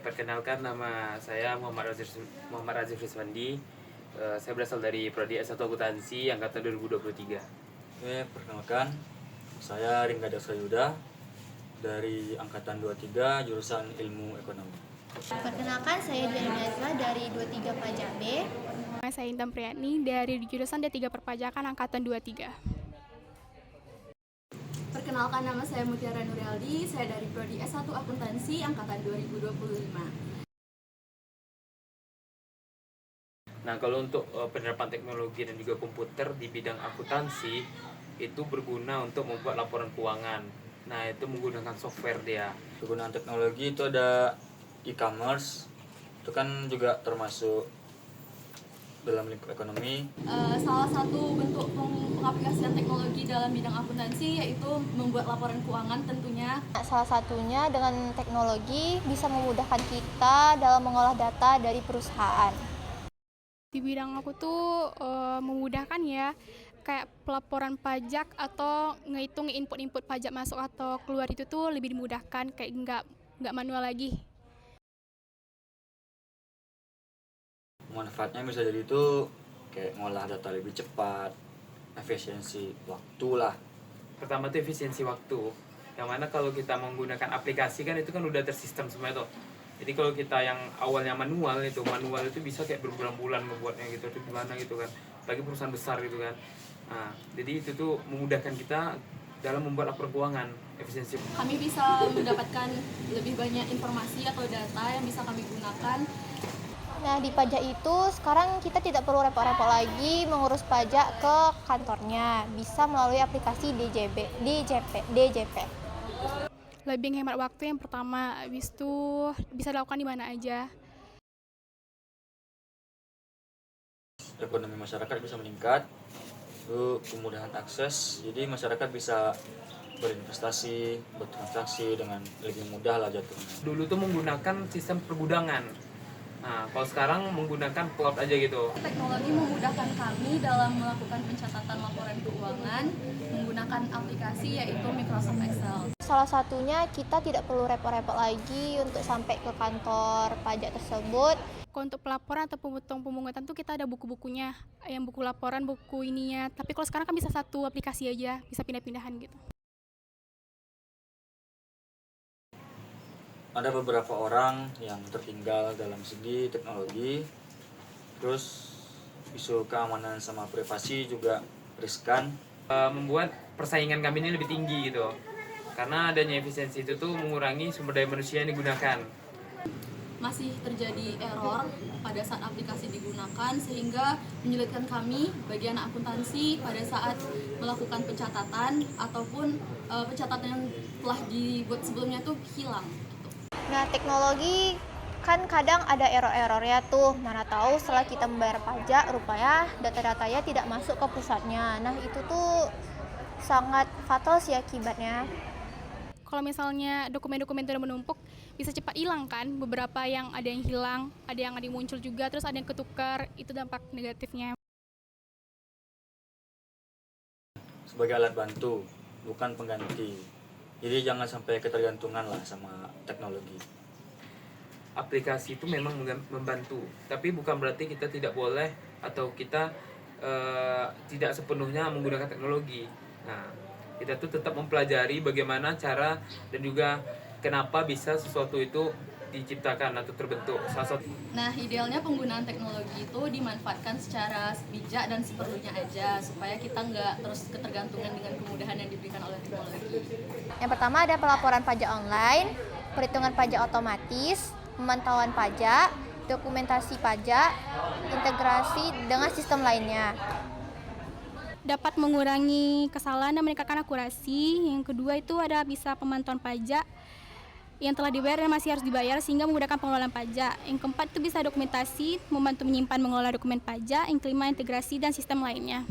perkenalkan nama saya Muhammad Razif Rizwandi. Saya berasal dari Prodi S1 Akuntansi angkatan 2023. Perkenalkan, saya Ringga Daksa Yuda dari angkatan 23 jurusan Ilmu Ekonomi. Perkenalkan, saya Dian Nazla dari 23 Pajak B. Saya Intan Priyatni dari jurusan D3 Perpajakan angkatan 23. Perkenalkan, nama saya Mutiara Nurialdi, saya dari Prodi S1 Akuntansi angkatan 2025. Nah, kalau untuk penerapan teknologi dan juga komputer di bidang akuntansi itu berguna untuk membuat laporan keuangan. Nah, itu menggunakan software dia. Kegunaan teknologi itu ada e-commerce, itu kan juga termasuk dalam lingkup ekonomi. Salah satu bentuk pengaplikasian teknologi dalam bidang akuntansi yaitu membuat laporan keuangan tentunya. Salah satunya dengan teknologi bisa memudahkan kita dalam mengolah data dari perusahaan. Di bidang aku tuh memudahkan ya, kayak pelaporan pajak atau ngitung input pajak masuk atau keluar itu tuh lebih dimudahkan, kayak nggak manual lagi. Manfaatnya bisa jadi itu kayak ngolah data lebih cepat, efisiensi waktu lah. Pertama itu efisiensi waktu. Yang mana kalau kita menggunakan aplikasi kan itu kan udah tersistem semua itu. Jadi kalau kita yang awalnya manual itu bisa kayak berbulan-bulan membuatnya gitu, itu gimana gitu kan. Bagi perusahaan besar gitu kan. Nah, jadi itu tuh memudahkan kita dalam membuat laporan keuangan, efisiensi. Kami bisa mendapatkan lebih banyak informasi atau data yang bisa kami gunakan. Nah, di pajak itu sekarang kita tidak perlu repot-repot lagi mengurus pajak ke kantornya. Bisa melalui aplikasi DJP. Lebih hemat waktu yang pertama, habis itu bisa dilakukan di mana aja. Ekonomi masyarakat bisa meningkat, itu kemudahan akses, jadi masyarakat bisa berinvestasi, bertransaksi dengan lebih mudah lah jatuhnya. Dulu tuh menggunakan sistem pergudangan. Nah, kalau sekarang menggunakan cloud aja gitu. Teknologi memudahkan kami dalam melakukan pencatatan laporan keuangan menggunakan aplikasi yaitu Microsoft Excel. Salah satunya kita tidak perlu repot-repot lagi untuk sampai ke kantor pajak tersebut. Kalau untuk pelaporan atau pemungutan tuh kita ada buku-bukunya, yang buku laporan, buku ininya. Tapi kalau sekarang kan bisa satu aplikasi aja, bisa pindah-pindahan gitu. Ada beberapa orang yang tertinggal dalam segi teknologi, terus isu keamanan sama privasi juga riskan. Membuat persaingan kami ini lebih tinggi gitu. Karena adanya efisiensi itu tuh mengurangi sumber daya manusia yang digunakan. Masih terjadi error pada saat aplikasi digunakan sehingga menyulitkan kami bagian akuntansi pada saat melakukan pencatatan ataupun pencatatan yang telah dibuat sebelumnya tuh hilang. Nah, teknologi kan kadang ada error-errornya tuh. Mana tahu setelah kita membayar pajak, rupanya data-datanya tidak masuk ke pusatnya. Nah, itu tuh sangat fatal sih akibatnya. Kalau misalnya dokumen-dokumen itu udah menumpuk, bisa cepat hilang kan. Beberapa yang ada yang hilang, ada yang muncul juga, terus ada yang ketukar, itu dampak negatifnya. Sebagai alat bantu, bukan pengganti. Jadi jangan sampai ketergantungan lah sama teknologi. Aplikasi itu memang membantu, tapi bukan berarti kita tidak boleh atau kita tidak sepenuhnya menggunakan teknologi. Nah, kita tuh tetap mempelajari bagaimana cara dan juga kenapa bisa sesuatu itu diciptakan atau terbentuk. Nah, idealnya penggunaan teknologi itu dimanfaatkan secara bijak dan seperlunya aja supaya kita nggak terus ketergantungan dengan kemudahan yang diberikan oleh teknologi. Yang pertama ada pelaporan pajak online, perhitungan pajak otomatis, pemantauan pajak, dokumentasi pajak, integrasi dengan sistem lainnya. Dapat mengurangi kesalahan dan meningkatkan akurasi. Yang kedua itu ada bisa pemantauan pajak yang telah dibayar dan masih harus dibayar sehingga memudahkan pengelolaan pajak. Yang keempat itu bisa dokumentasi, membantu menyimpan mengelola dokumen pajak. Yang kelima integrasi dan sistem lainnya.